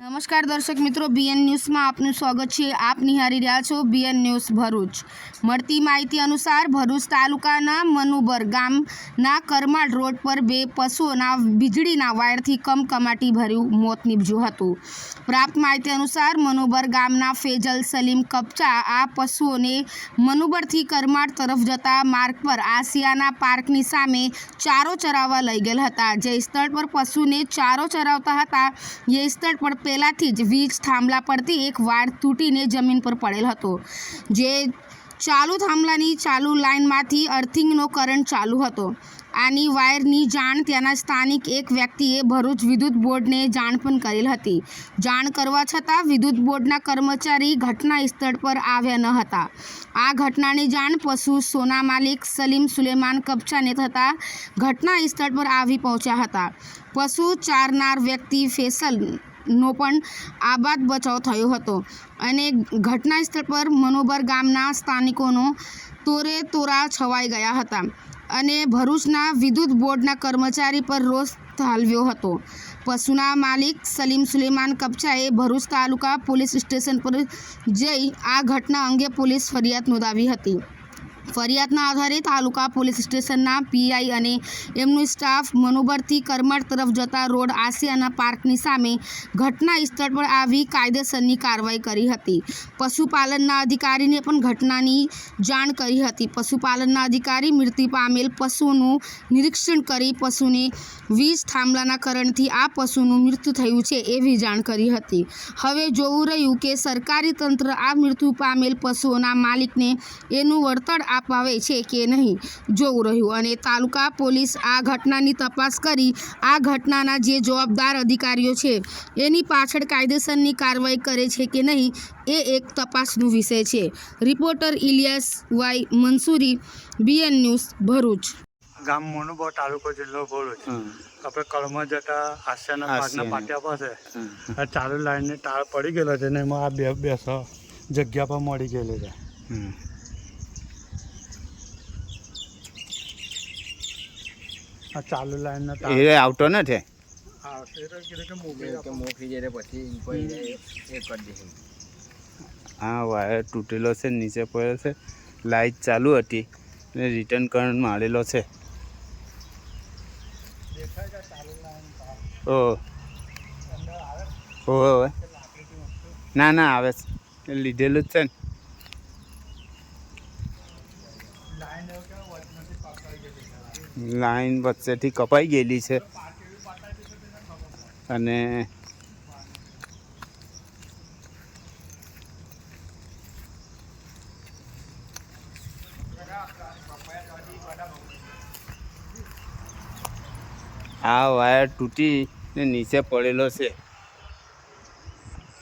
નમસ્કાર દર્શક મિત્રો, બીએન ન્યૂઝમાં આપનું સ્વાગત છે। આપ નિહાળી રહ્યા છો બીએન ન્યૂઝ ભરૂચ। મળતી માહિતી અનુસાર ભરૂચ તાલુકાના મનુબર ગામના કરમાળ રોડ પર બે પશુઓના વીજળીના વાયરથી કમકમાટી ભર્યું મોત નીપજ્યું હતું। પ્રાપ્ત માહિતી અનુસાર મનુબર ગામના ફેજલ સલીમ કપચા આ પશુઓને મનુબરથી કરમાળ તરફ જતા માર્ગ પર આસિયાના પાર્કની સામે ચારો ચરાવવા લઈ ગયેલ હતા। જે સ્થળ પર પશુને ચારો ચરાવતા હતા એ સ્થળ પર પહેલાથી જ વીજ થાંભલા પરથી એક વાયર તૂટીને જમીન પર પડેલ હતો। જે ચાલુ થાંભલાની ચાલુ લાઇનમાંથી અર્થિંગનો કરંટ ચાલુ હતો। આની વાયરની જાણ ત્યાંના સ્થાનિક એક વ્યક્તિએ ભરૂચ વિદ્યુત બોર્ડને જાણ પણ કરેલ હતી। જાણ કરવા છતાં વિદ્યુત બોર્ડના કર્મચારી ઘટના સ્થળ પર આવ્યા ન હતા। આ ઘટનાની જાણ પશુ સોના માલિક સલીમ સુલેમાન કપચાને થતાં ઘટના સ્થળ પર આવી પહોંચ્યા હતા। પશુ ચારનાર વ્યક્તિ ફેસલ નો પણ આબાદ બચાવ થયો હતો અને ઘટના સ્થળ પર મનુબર ગામના સ્થાનિકોનો તોરેતોરા છવાઈ ગયા હતા અને ભરૂચના વિદ્યુત બોર્ડના કર્મચારી પર રોષ ઠાલવ્યો હતો। પશુના માલિક સલીમ સુલેમાન કપચાએ ભરૂચ તાલુકા પોલીસ સ્ટેશન પર જઈ આ ઘટના અંગે પોલીસ ફરિયાદ નોંધાવી હતી। ફરિયાદના આધારે તાલુકા પોલીસ સ્ટેશનના પીઆઈ અને એમનો સ્ટાફ મનુબરથી કરમાળ તરફ જતા રોડ આસિયાના પાર્કની સામે ઘટના સ્થળ પર આવી કાયદેસરની કાર્યવાહી કરી હતી। પશુપાલનના અધિકારીને પણ ઘટનાની જાણ કરી હતી। પશુપાલનના અધિકારી મૃત્યુ પામેલ પશુનું નિરીક્ષણ કરી પશુને વીજ થાંભલાના કરંટથી આ પશુનું મૃત્યુ થયું છે એવી જાણ કરી હતી। હવે જોવું રહ્યું કે સરકારી તંત્ર આ મૃત્યુ પામેલ પશુઓના માલિકને એનું વળતર અપાવે છે કે નહીં, જોવું રહ્યું અને તાલુકા પોલીસ આ ઘટનાની તપાસ કરી આ ઘટનાના જે જવાબદાર અધિકારીઓ છે એની પાછળ કાયદેસરની કાર્યવાહી કરે છે કે નહીં એ એક તપાસનો વિષય છે। Reporter Ilyas Y Mansuri, BN news Bharuch. ગામ મનુબર, તાલુકો જિલ્લો ભરૂચ। આપણે કળમાં જતા આસિયાના પાર્કના પાટિયા પાસે ચાલુ લાઈનની તાર પડી ગયેલો છે ને એમાં આ બેસ જગ્યા પર મળી ગયેલી છે। આ ચાલુ લાઈનના તાર એ આવતો નથી આ વાયર તૂટેલો છે, નીચે પડ્યો છે, લાઇટ ચાલુ હતી અને રિટર્ન કરંટ મારેલો છે। ઓહ ના ના આવે છે, લીધેલું જ છે ને। લાઈન વચ્ચેથી કપાઈ ગયેલી છે અને આ વાયર તૂટીને નીચે પડેલો છે।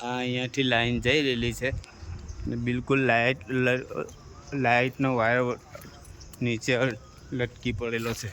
આ અહીંયાથી લાઈન જઈ રહેલી છે ને બિલકુલ લાઇટનો વાયર નીચે લટકી પડેલો છે।